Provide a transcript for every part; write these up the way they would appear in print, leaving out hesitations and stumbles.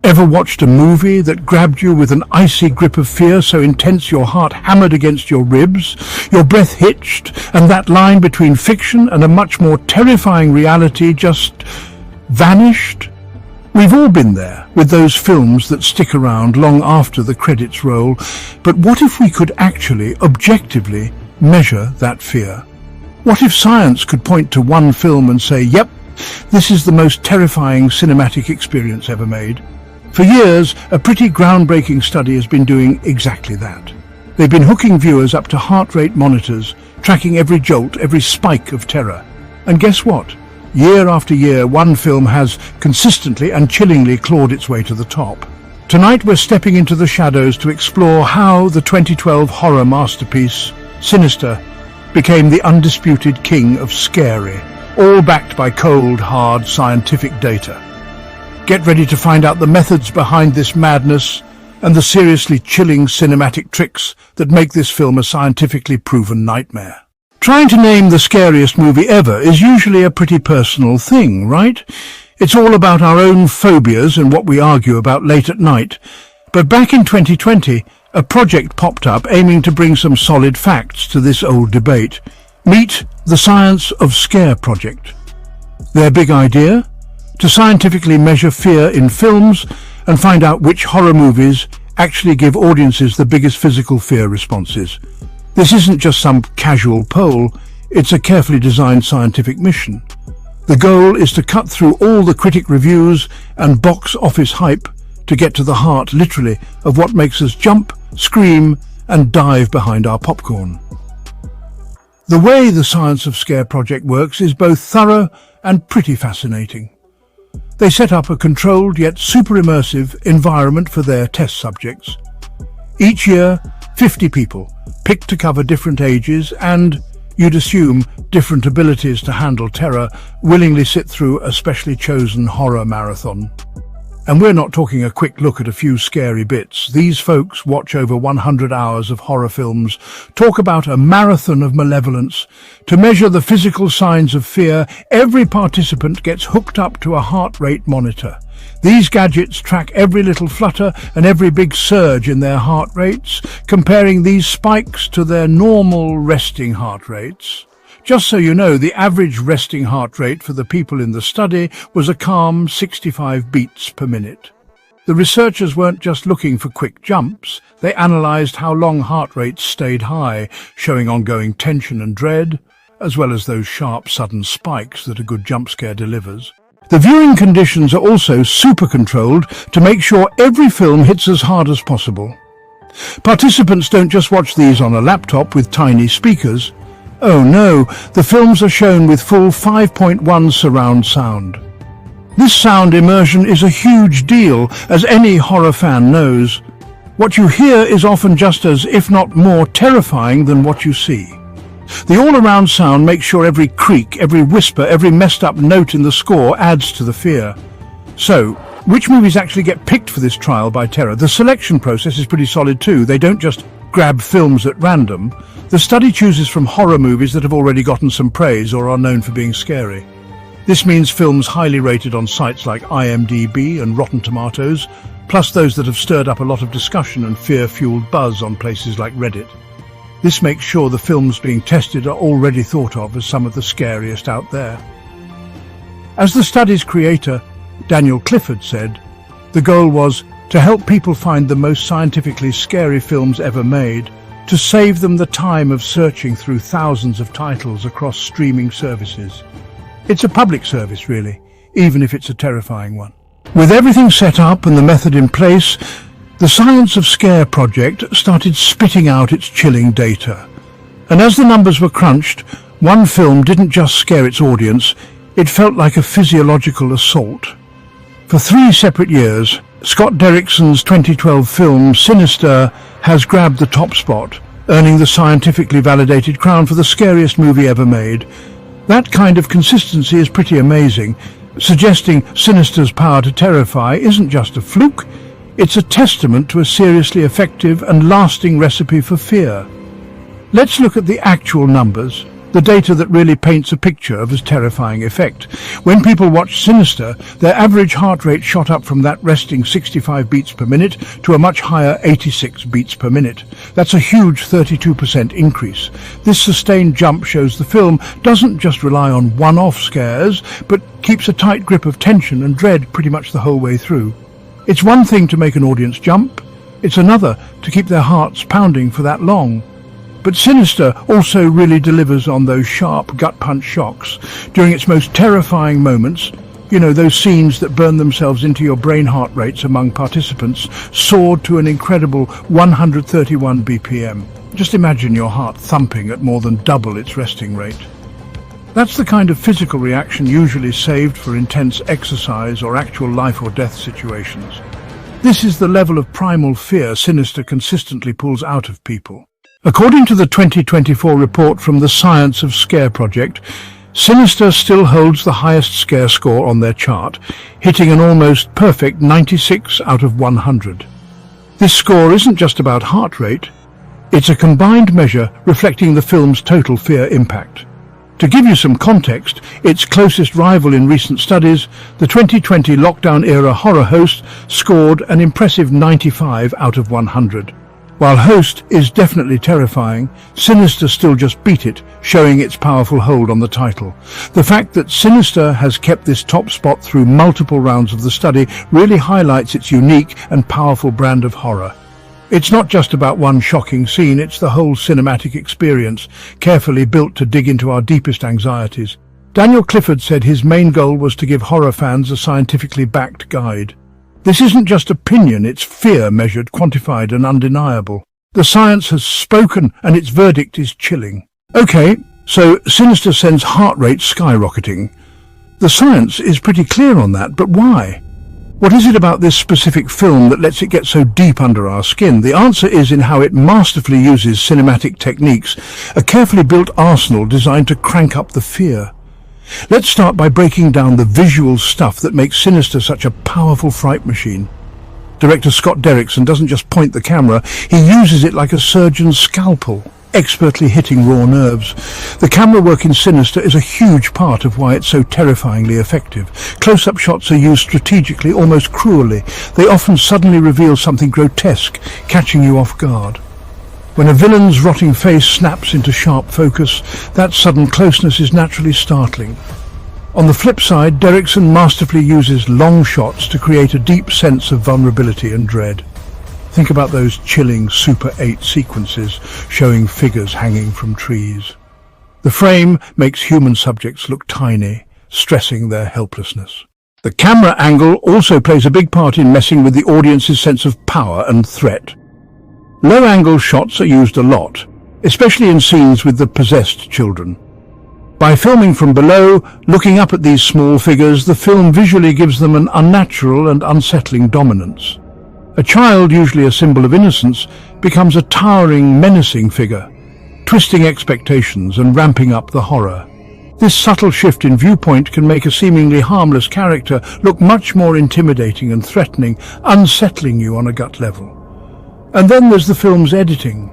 Ever watched a movie that grabbed you with an icy grip of fear so intense your heart hammered against your ribs, your breath hitched, and that line between fiction and a much more terrifying reality just vanished? We've all been there, with those films that stick around long after the credits roll. But what if we could actually, objectively, measure that fear? What if science could point to one film and say, yep, this is the most terrifying cinematic experience ever made? For years, a pretty groundbreaking study has been doing exactly that. They've been hooking viewers up to heart rate monitors, tracking every jolt, every spike of terror. And guess what? Year after year, one film has consistently and chillingly clawed its way to the top. Tonight we're stepping into the shadows to explore how the 2012 horror masterpiece, Sinister, became the undisputed king of scary, all backed by cold, hard scientific data. Get ready to find out the methods behind this madness and the seriously chilling cinematic tricks that make this film a scientifically proven nightmare. Trying to name the scariest movie ever is usually a pretty personal thing, right? It's all about our own phobias and what we argue about late at night. But back in 2020, a project popped up aiming to bring some solid facts to this old debate. Meet the Science of Scare Project. Their big idea? To scientifically measure fear in films and find out which horror movies actually give audiences the biggest physical fear responses. This isn't just some casual poll, it's a carefully designed scientific mission. The goal is to cut through all the critic reviews and box office hype to get to the heart, literally, of what makes us jump, scream, and dive behind our popcorn. The way the Science of Scare project works is both thorough and pretty fascinating. They set up a controlled yet super immersive environment for their test subjects. Each year, 50 people, picked to cover different ages and, you'd assume, different abilities to handle terror, willingly sit through a specially chosen horror marathon. And we're not talking a quick look at a few scary bits. These folks watch over 100 hours of horror films, talk about a marathon of malevolence. To measure the physical signs of fear, every participant gets hooked up to a heart rate monitor. These gadgets track every little flutter and every big surge in their heart rates, comparing these spikes to their normal resting heart rates. Just so you know, the average resting heart rate for the people in the study was a calm 65 beats per minute. The researchers weren't just looking for quick jumps, they analysed how long heart rates stayed high, showing ongoing tension and dread, as well as those sharp, sudden spikes that a good jump scare delivers. The viewing conditions are also super controlled to make sure every film hits as hard as possible. Participants don't just watch these on a laptop with tiny speakers. Oh no, the films are shown with full 5.1 surround sound. This sound immersion is a huge deal, as any horror fan knows. What you hear is often just as, if not more, terrifying than what you see. The all-around sound makes sure every creak, every whisper, every messed-up note in the score adds to the fear. So, which movies actually get picked for this trial by terror? The selection process is pretty solid too. They don't just grab films at random. The study chooses from horror movies that have already gotten some praise or are known for being scary. This means films highly rated on sites like IMDb and Rotten Tomatoes, plus those that have stirred up a lot of discussion and fear-fueled buzz on places like Reddit. This makes sure the films being tested are already thought of as some of the scariest out there. As the study's creator, Daniel Clifford, said, the goal was to help people find the most scientifically scary films ever made, to save them the time of searching through thousands of titles across streaming services. It's a public service, really, even if it's a terrifying one. With everything set up and the method in place, the Science of Scare project started spitting out its chilling data. And as the numbers were crunched, one film didn't just scare its audience, it felt like a physiological assault. For 3 separate years, Scott Derrickson's 2012 film Sinister has grabbed the top spot, earning the scientifically validated crown for the scariest movie ever made. That kind of consistency is pretty amazing, suggesting Sinister's power to terrify isn't just a fluke, it's a testament to a seriously effective and lasting recipe for fear. Let's look at the actual numbers. the data that really paints a picture of its terrifying effect. When people watched Sinister, their average heart rate shot up from that resting 65 beats per minute to a much higher 86 beats per minute. That's a huge 32% increase. This sustained jump shows the film doesn't just rely on one-off scares, but keeps a tight grip of tension and dread pretty much the whole way through. It's one thing to make an audience jump, it's another to keep their hearts pounding for that long. But Sinister also really delivers on those sharp gut-punch shocks. During its most terrifying moments, those scenes that burn themselves into your brain heart rates among participants soared to an incredible 131 BPM. Just imagine your heart thumping at more than double its resting rate. That's the kind of physical reaction usually saved for intense exercise or actual life or death situations. This is the level of primal fear Sinister consistently pulls out of people. According to the 2024 report from the Science of Scare project, Sinister still holds the highest scare score on their chart, hitting an almost perfect 96 out of 100. This score isn't just about heart rate, it's a combined measure reflecting the film's total fear impact. To give you some context, its closest rival in recent studies, the 2020 lockdown-era horror Host, scored an impressive 95 out of 100. While Host is definitely terrifying, Sinister still just beat it, showing its powerful hold on the title. The fact that Sinister has kept this top spot through multiple rounds of the study really highlights its unique and powerful brand of horror. It's not just about one shocking scene, it's the whole cinematic experience, carefully built to dig into our deepest anxieties. Daniel Clifford said his main goal was to give horror fans a scientifically backed guide. This isn't just opinion, it's fear measured, quantified and undeniable. The science has spoken and its verdict is chilling. Okay, so Sinister sends heart rate skyrocketing. The science is pretty clear on that, but why? What is it about this specific film that lets it get so deep under our skin? The answer is in how it masterfully uses cinematic techniques, a carefully built arsenal designed to crank up the fear. Let's start by breaking down the visual stuff that makes Sinister such a powerful fright machine. Director Scott Derrickson doesn't just point the camera, he uses it like a surgeon's scalpel, expertly hitting raw nerves. The camera work in Sinister is a huge part of why it's so terrifyingly effective. Close-up shots are used strategically, almost cruelly. They often suddenly reveal something grotesque, catching you off guard. When a villain's rotting face snaps into sharp focus, that sudden closeness is naturally startling. On the flip side, Derrickson masterfully uses long shots to create a deep sense of vulnerability and dread. Think about those chilling Super 8 sequences showing figures hanging from trees. The frame makes human subjects look tiny, stressing their helplessness. The camera angle also plays a big part in messing with the audience's sense of power and threat. Low-angle shots are used a lot, especially in scenes with the possessed children. By filming from below, looking up at these small figures, the film visually gives them an unnatural and unsettling dominance. A child, usually a symbol of innocence, becomes a towering, menacing figure, twisting expectations and ramping up the horror. This subtle shift in viewpoint can make a seemingly harmless character look much more intimidating and threatening, unsettling you on a gut level. And then there's the film's editing.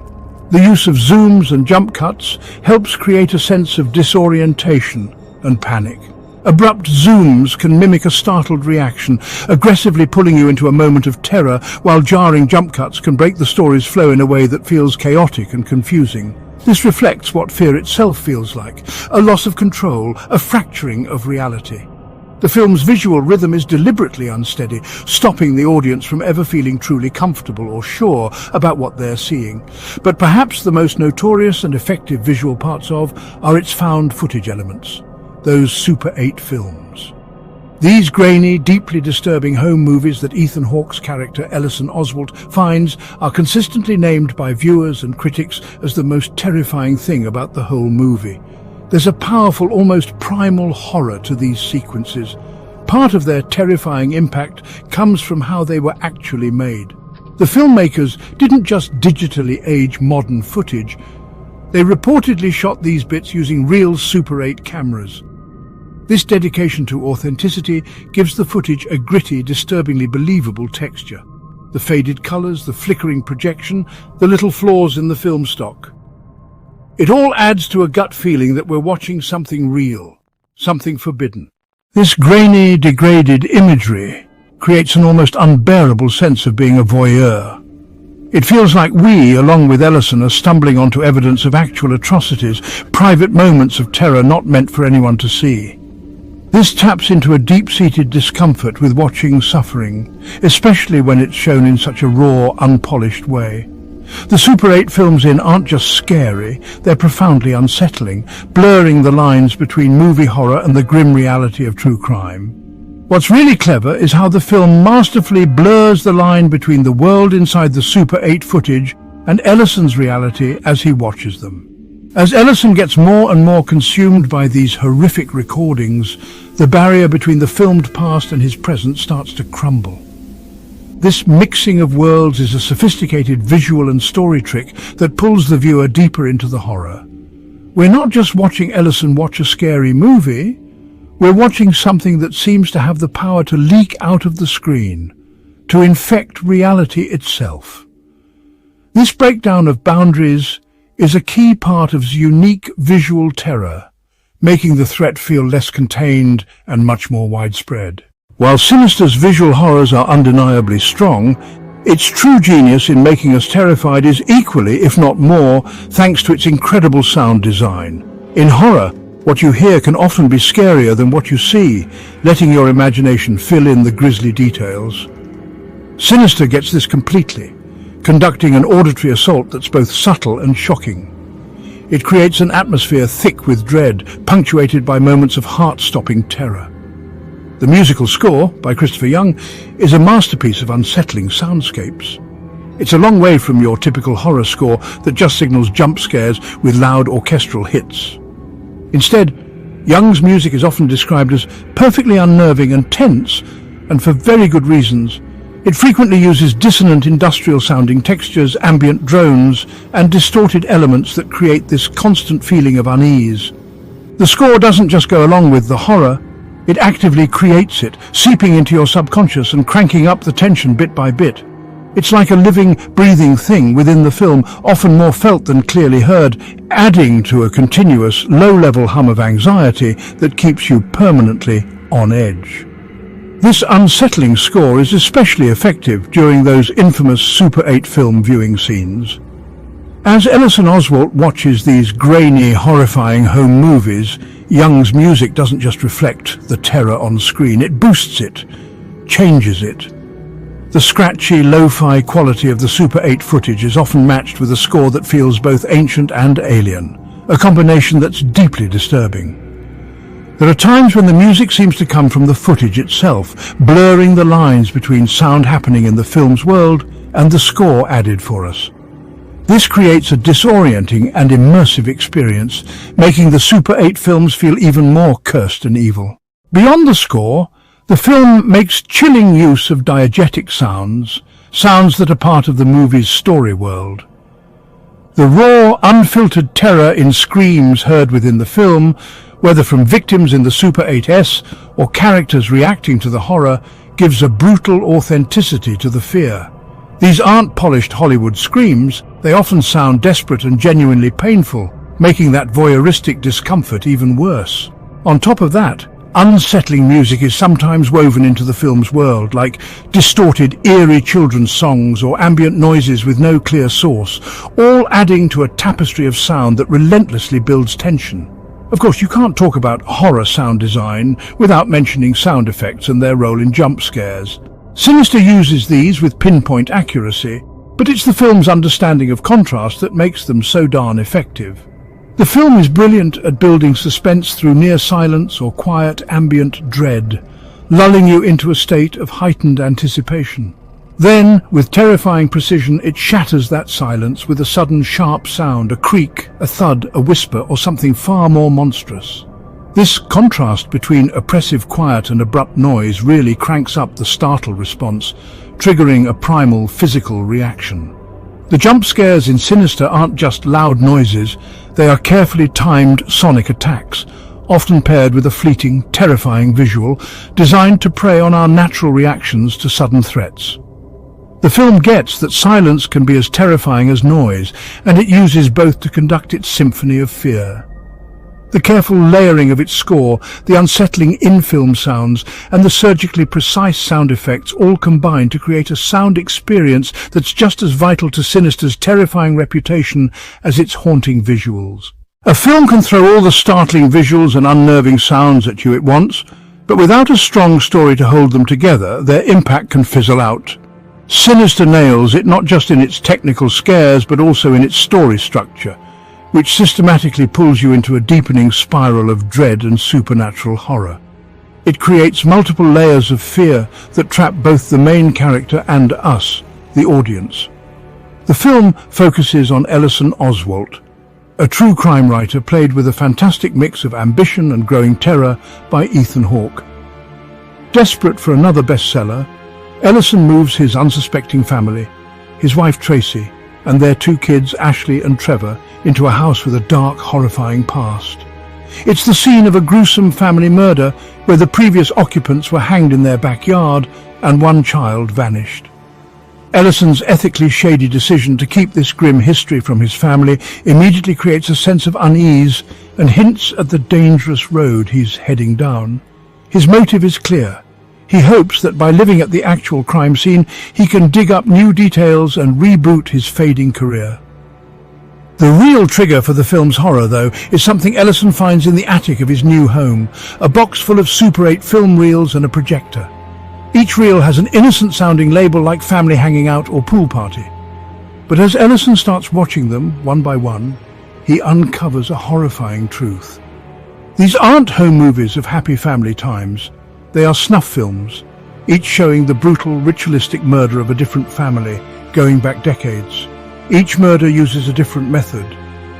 The use of zooms and jump cuts helps create a sense of disorientation and panic. Abrupt zooms can mimic a startled reaction, aggressively pulling you into a moment of terror, while jarring jump cuts can break the story's flow in a way that feels chaotic and confusing. This reflects what fear itself feels like, a loss of control, a fracturing of reality. The film's visual rhythm is deliberately unsteady, stopping the audience from ever feeling truly comfortable or sure about what they're seeing. But perhaps the most notorious and effective visual parts of are its found footage elements, those Super 8 films. These grainy, deeply disturbing home movies that Ethan Hawke's character Ellison Oswalt finds are consistently named by viewers and critics as the most terrifying thing about the whole movie. There's a powerful, almost primal horror to these sequences. Part of their terrifying impact comes from how they were actually made. The filmmakers didn't just digitally age modern footage. They reportedly shot these bits using real Super 8 cameras. This dedication to authenticity gives the footage a gritty, disturbingly believable texture. The faded colors, the flickering projection, the little flaws in the film stock. It all adds to a gut feeling that we're watching something real, something forbidden. This grainy, degraded imagery creates an almost unbearable sense of being a voyeur. It feels like we, along with Ellison, are stumbling onto evidence of actual atrocities, private moments of terror not meant for anyone to see. This taps into a deep-seated discomfort with watching suffering, especially when it's shown in such a raw, unpolished way. The Super 8 films aren't just scary, they're profoundly unsettling, blurring the lines between movie horror and the grim reality of true crime. What's really clever is how the film masterfully blurs the line between the world inside the Super 8 footage and Ellison's reality as he watches them. As Ellison gets more and more consumed by these horrific recordings, the barrier between the filmed past and his present starts to crumble. This mixing of worlds is a sophisticated visual and story trick that pulls the viewer deeper into the horror. We're not just watching Ellison watch a scary movie, we're watching something that seems to have the power to leak out of the screen, to infect reality itself. This breakdown of boundaries is a key part of unique visual terror, making the threat feel less contained and much more widespread. While Sinister's visual horrors are undeniably strong, its true genius in making us terrified is equally, if not more, thanks to its incredible sound design. In horror, what you hear can often be scarier than what you see, letting your imagination fill in the grisly details. Sinister gets this completely, conducting an auditory assault that's both subtle and shocking. It creates an atmosphere thick with dread, punctuated by moments of heart-stopping terror. The musical score, by Christopher Young, is a masterpiece of unsettling soundscapes. It's a long way from your typical horror score that just signals jump scares with loud orchestral hits. Instead, Young's music is often described as perfectly unnerving and tense, and for very good reasons. It frequently uses dissonant industrial-sounding textures, ambient drones, and distorted elements that create this constant feeling of unease. The score doesn't just go along with the horror, it actively creates it, seeping into your subconscious and cranking up the tension bit by bit. It's like a living, breathing thing within the film, often more felt than clearly heard, adding to a continuous, low-level hum of anxiety that keeps you permanently on edge. This unsettling score is especially effective during those infamous Super 8 film viewing scenes. As Ellison Oswalt watches these grainy, horrifying home movies, Young's music doesn't just reflect the terror on screen, it boosts it, changes it. The scratchy, lo-fi quality of the Super 8 footage is often matched with a score that feels both ancient and alien, a combination that's deeply disturbing. There are times when the music seems to come from the footage itself, blurring the lines between sound happening in the film's world and the score added for us. This creates a disorienting and immersive experience, making the Super 8 films feel even more cursed and evil. Beyond the score, the film makes chilling use of diegetic sounds that are part of the movie's story world. The raw, unfiltered terror in screams heard within the film, whether from victims in the Super 8S or characters reacting to the horror, gives a brutal authenticity to the fear. These aren't polished Hollywood screams, they often sound desperate and genuinely painful, making that voyeuristic discomfort even worse. On top of that, unsettling music is sometimes woven into the film's world, like distorted, eerie children's songs or ambient noises with no clear source, all adding to a tapestry of sound that relentlessly builds tension. Of course, you can't talk about horror sound design without mentioning sound effects and their role in jump scares. Sinister uses these with pinpoint accuracy, but it's the film's understanding of contrast that makes them so darn effective. The film is brilliant at building suspense through near silence or quiet ambient dread, lulling you into a state of heightened anticipation. Then, with terrifying precision, it shatters that silence with a sudden sharp sound, a creak, a thud, a whisper, or something far more monstrous. This contrast between oppressive quiet and abrupt noise really cranks up the startle response, triggering a primal physical reaction. The jump scares in Sinister aren't just loud noises, they are carefully timed sonic attacks, often paired with a fleeting, terrifying visual, designed to prey on our natural reactions to sudden threats. The film gets that silence can be as terrifying as noise, and it uses both to conduct its symphony of fear. The careful layering of its score, the unsettling in-film sounds, and the surgically precise sound effects all combine to create a sound experience that's just as vital to Sinister's terrifying reputation as its haunting visuals. A film can throw all the startling visuals and unnerving sounds at you at once, but without a strong story to hold them together, their impact can fizzle out. Sinister nails it not just in its technical scares, but also in its story structure, which systematically pulls you into a deepening spiral of dread and supernatural horror. It creates multiple layers of fear that trap both the main character and us, the audience. The film focuses on Ellison Oswalt, a true crime writer played with a fantastic mix of ambition and growing terror by Ethan Hawke. Desperate for another bestseller, Ellison moves his unsuspecting family, his wife Tracy, and their 2 kids, Ashley and Trevor, into a house with a dark, horrifying past. It's the scene of a gruesome family murder where the previous occupants were hanged in their backyard and 1 child vanished. Ellison's ethically shady decision to keep this grim history from his family immediately creates a sense of unease and hints at the dangerous road he's heading down. His motive is clear. He hopes that by living at the actual crime scene, he can dig up new details and reboot his fading career. The real trigger for the film's horror, though, is something Ellison finds in the attic of his new home, a box full of Super 8 film reels and a projector. Each reel has an innocent-sounding label like family hanging out or pool party. But as Ellison starts watching them, one by one, he uncovers a horrifying truth. These aren't home movies of happy family times. They are snuff films, each showing the brutal, ritualistic murder of a different family, going back decades. Each murder uses a different method,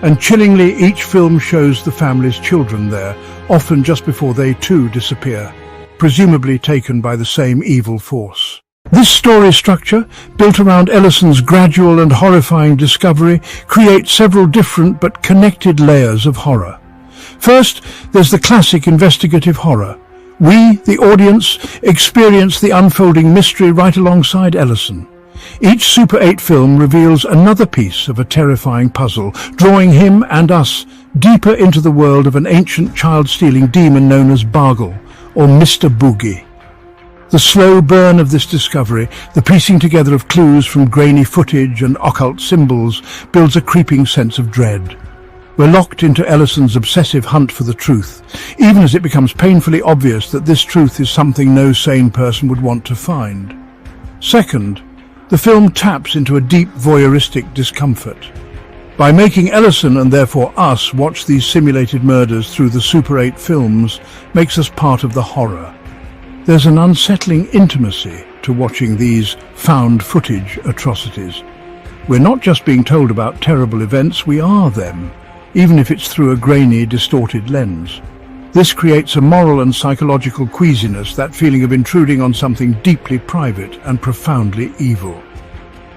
and chillingly each film shows the family's children there, often just before they too disappear, presumably taken by the same evil force. This story structure, built around Ellison's gradual and horrifying discovery, creates several different but connected layers of horror. First, there's the classic investigative horror. We, the audience, experience the unfolding mystery right alongside Ellison. Each Super 8 film reveals another piece of a terrifying puzzle, drawing him and us deeper into the world of an ancient child-stealing demon known as Bargle, or Mr. Boogie. The slow burn of this discovery, the piecing together of clues from grainy footage and occult symbols, builds a creeping sense of dread. We're locked into Ellison's obsessive hunt for the truth, even as it becomes painfully obvious that this truth is something no sane person would want to find. Second, the film taps into a deep voyeuristic discomfort. By making Ellison, and therefore us, watch these simulated murders through the Super 8 films makes us part of the horror. There's an unsettling intimacy to watching these found footage atrocities. We're not just being told about terrible events, we are them, even if it's through a grainy, distorted lens. This creates a moral and psychological queasiness, that feeling of intruding on something deeply private and profoundly evil.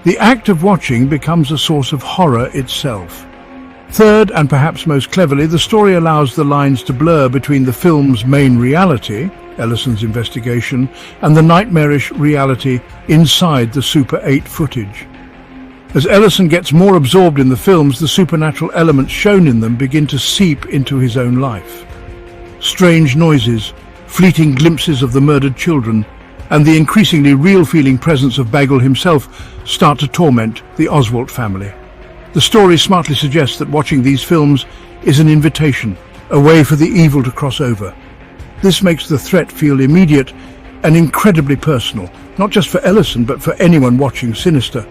The act of watching becomes a source of horror itself. Third, and perhaps most cleverly, the story allows the lines to blur between the film's main reality, Ellison's investigation, and the nightmarish reality inside the Super 8 footage. As Ellison gets more absorbed in the films, the supernatural elements shown in them begin to seep into his own life. Strange noises, fleeting glimpses of the murdered children, and the increasingly real-feeling presence of Bargle himself start to torment the Oswalt family. The story smartly suggests that watching these films is an invitation, a way for the evil to cross over. This makes the threat feel immediate and incredibly personal, not just for Ellison, but for anyone watching Sinister.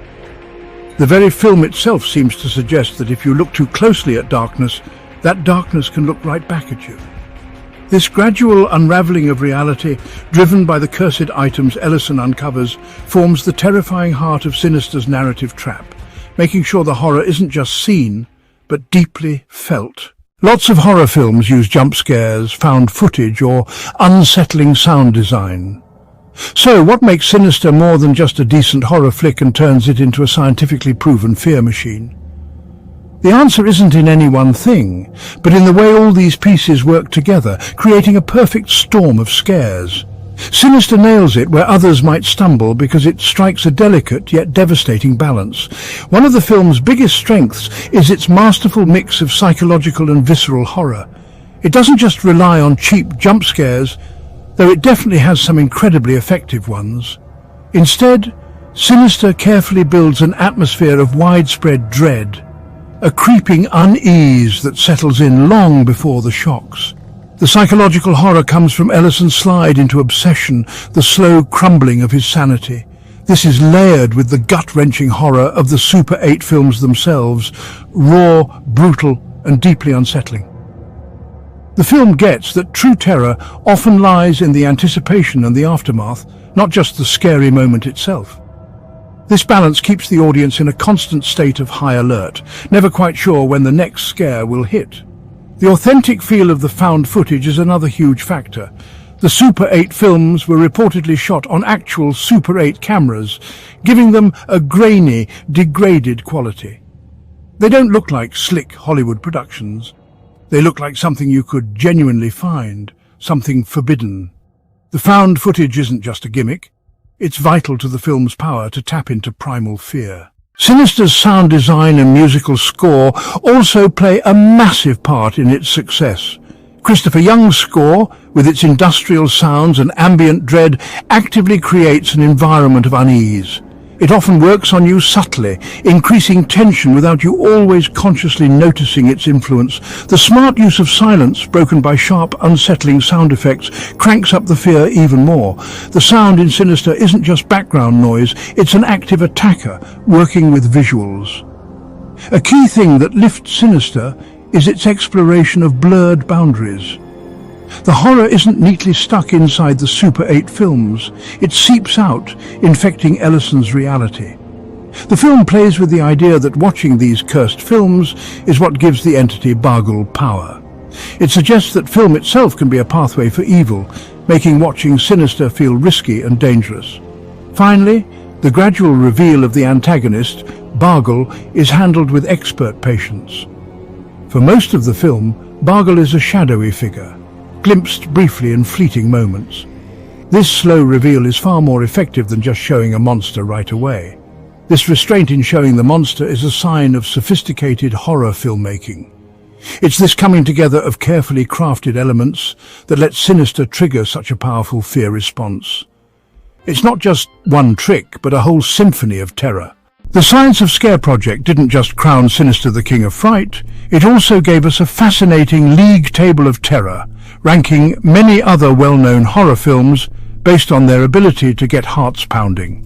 The very film itself seems to suggest that if you look too closely at darkness, that darkness can look right back at you. This gradual unraveling of reality, driven by the cursed items Ellison uncovers, forms the terrifying heart of Sinister's narrative trap, making sure the horror isn't just seen, but deeply felt. Lots of horror films use jump scares, found footage, or unsettling sound design. So, what makes Sinister more than just a decent horror flick and turns it into a scientifically proven fear machine? The answer isn't in any one thing, but in the way all these pieces work together, creating a perfect storm of scares. Sinister nails it where others might stumble because it strikes a delicate yet devastating balance. One of the film's biggest strengths is its masterful mix of psychological and visceral horror. It doesn't just rely on cheap jump scares, though it definitely has some incredibly effective ones. Instead, Sinister carefully builds an atmosphere of widespread dread, a creeping unease that settles in long before the shocks. The psychological horror comes from Ellison's slide into obsession, the slow crumbling of his sanity. This is layered with the gut-wrenching horror of the Super 8 films themselves, raw, brutal, and deeply unsettling. The film gets that true terror often lies in the anticipation and the aftermath, not just the scary moment itself. This balance keeps the audience in a constant state of high alert, never quite sure when the next scare will hit. The authentic feel of the found footage is another huge factor. The Super 8 films were reportedly shot on actual Super 8 cameras, giving them a grainy, degraded quality. They don't look like slick Hollywood productions. They look like something you could genuinely find, something forbidden. The found footage isn't just a gimmick. It's vital to the film's power to tap into primal fear. Sinister's sound design and musical score also play a massive part in its success. Christopher Young's score, with its industrial sounds and ambient dread, actively creates an environment of unease. It often works on you subtly, increasing tension without you always consciously noticing its influence. The smart use of silence, broken by sharp, unsettling sound effects, cranks up the fear even more. The sound in Sinister isn't just background noise, it's an active attacker, working with visuals. A key thing that lifts Sinister is its exploration of blurred boundaries. The horror isn't neatly stuck inside the Super 8 films. It seeps out, infecting Ellison's reality. The film plays with the idea that watching these cursed films is what gives the entity Bargle power. It suggests that film itself can be a pathway for evil, making watching Sinister feel risky and dangerous. Finally, the gradual reveal of the antagonist, Bargle, is handled with expert patience. For most of the film, Bargle is a shadowy figure, glimpsed briefly in fleeting moments. This slow reveal is far more effective than just showing a monster right away. This restraint in showing the monster is a sign of sophisticated horror filmmaking. It's this coming together of carefully crafted elements that lets Sinister trigger such a powerful fear response. It's not just one trick, but a whole symphony of terror. The Science of Scare project didn't just crown Sinister the King of Fright, it also gave us a fascinating league table of terror, ranking many other well-known horror films based on their ability to get hearts pounding.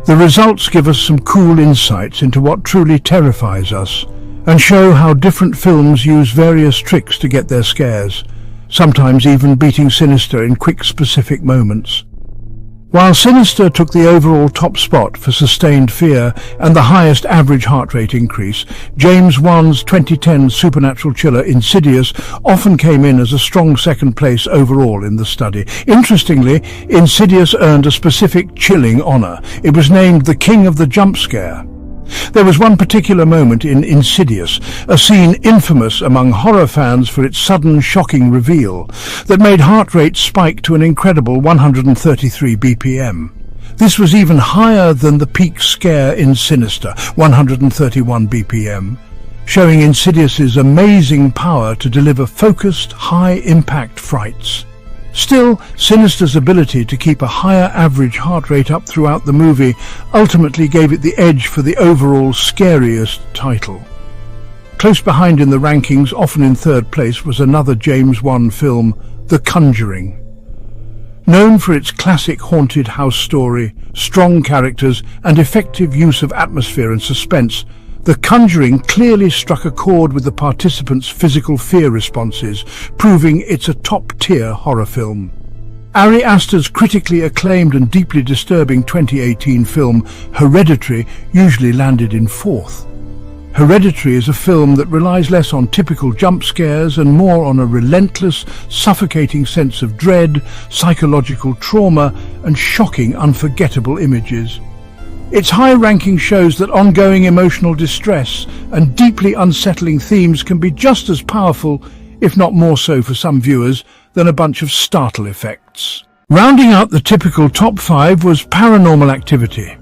The results give us some cool insights into what truly terrifies us, and show how different films use various tricks to get their scares, sometimes even beating Sinister in quick, specific moments. While Sinister took the overall top spot for sustained fear and the highest average heart rate increase, James Wan's 2010 supernatural chiller Insidious often came in as a strong second place overall in the study. Interestingly, Insidious earned a specific chilling honor. It was named the King of the Jump Scare. There was one particular moment in Insidious, a scene infamous among horror fans for its sudden, shocking reveal, that made heart rate spike to an incredible 133 BPM. This was even higher than the peak scare in Sinister, 131 BPM, showing Insidious's amazing power to deliver focused, high-impact frights. Still, Sinister's ability to keep a higher average heart rate up throughout the movie ultimately gave it the edge for the overall Scariest title. Close behind in the rankings, often in third place, was another James Wan film, The Conjuring. Known for its classic haunted house story, strong characters, and effective use of atmosphere and suspense, The Conjuring clearly struck a chord with the participants' physical fear responses, proving it's a top-tier horror film. Ari Aster's critically acclaimed and deeply disturbing 2018 film, Hereditary, usually landed in fourth. Hereditary is a film that relies less on typical jump scares and more on a relentless, suffocating sense of dread, psychological trauma, and shocking, unforgettable images. Its high ranking shows that ongoing emotional distress and deeply unsettling themes can be just as powerful, if not more so for some viewers, than a bunch of startle effects. Rounding out the typical top 5 was Paranormal Activity.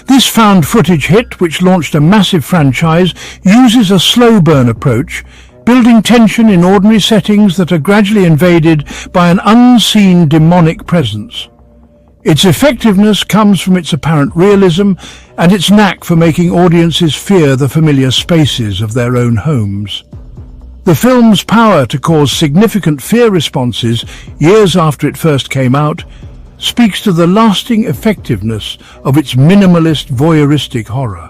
This found footage hit, which launched a massive franchise, uses a slow burn approach, building tension in ordinary settings that are gradually invaded by an unseen demonic presence. Its effectiveness comes from its apparent realism and its knack for making audiences fear the familiar spaces of their own homes. The film's power to cause significant fear responses years after it first came out speaks to the lasting effectiveness of its minimalist voyeuristic horror.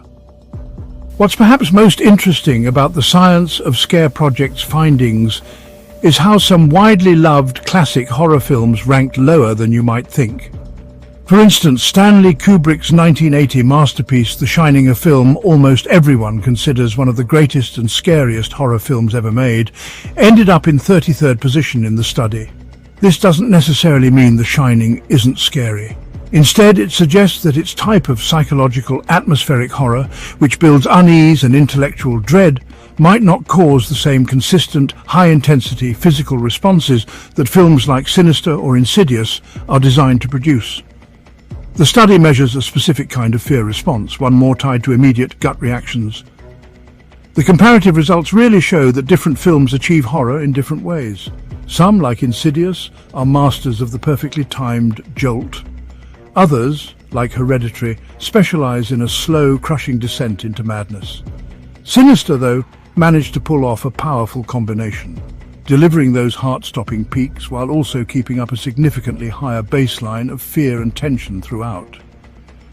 What's perhaps most interesting about the Science of Scare Project's findings is how some widely loved classic horror films ranked lower than you might think. For instance, Stanley Kubrick's 1980 masterpiece, The Shining, a film almost everyone considers one of the greatest and scariest horror films ever made, ended up in 33rd position in the study. This doesn't necessarily mean The Shining isn't scary. Instead, it suggests that its type of psychological atmospheric horror, which builds unease and intellectual dread, might not cause the same consistent, high-intensity physical responses that films like Sinister or Insidious are designed to produce. The study measures a specific kind of fear response, one more tied to immediate gut reactions. The comparative results really show that different films achieve horror in different ways. Some, like Insidious, are masters of the perfectly timed jolt. Others, like Hereditary, specialize in a slow, crushing descent into madness. Sinister, though, managed to pull off a powerful combination, delivering those heart-stopping peaks while also keeping up a significantly higher baseline of fear and tension throughout.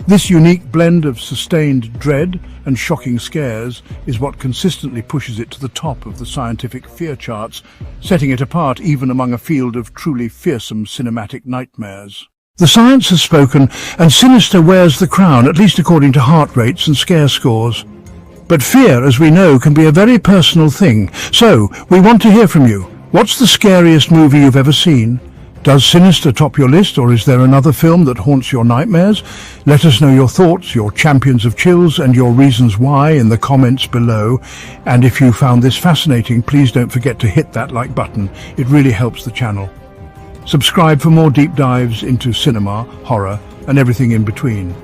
This unique blend of sustained dread and shocking scares is what consistently pushes it to the top of the scientific fear charts, setting it apart even among a field of truly fearsome cinematic nightmares. The science has spoken, and Sinister wears the crown, at least according to heart rates and scare scores. But fear, as we know, can be a very personal thing. So, we want to hear from you. What's the scariest movie you've ever seen? Does Sinister top your list, or is there another film that haunts your nightmares? Let us know your thoughts, your champions of chills, and your reasons why in the comments below. And if you found this fascinating, please don't forget to hit that like button. It really helps the channel. Subscribe for more deep dives into cinema, horror, and everything in between.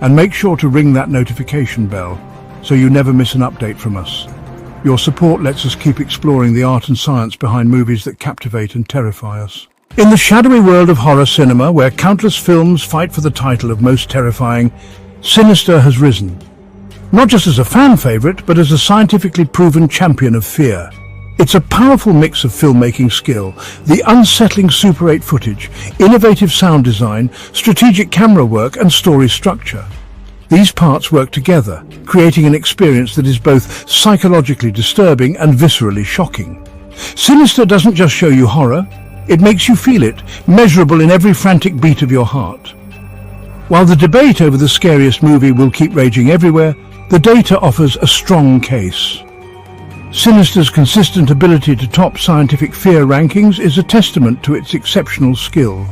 And make sure to ring that notification bell so you never miss an update from us. Your support lets us keep exploring the art and science behind movies that captivate and terrify us. In the shadowy world of horror cinema, where countless films fight for the title of most terrifying, Sinister has risen. Not just as a fan favorite, but as a scientifically proven champion of fear. It's a powerful mix of filmmaking skill, the unsettling Super 8 footage, innovative sound design, strategic camera work, and story structure. These parts work together, creating an experience that is both psychologically disturbing and viscerally shocking. Sinister doesn't just show you horror, it makes you feel it, measurable in every frantic beat of your heart. While the debate over the scariest movie will keep raging everywhere, the data offers a strong case. Sinister's consistent ability to top scientific fear rankings is a testament to its exceptional skill.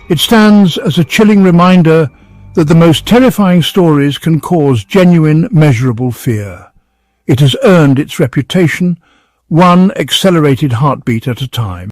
It stands as a chilling reminder that the most terrifying stories can cause genuine, measurable fear. It has earned its reputation, one accelerated heartbeat at a time.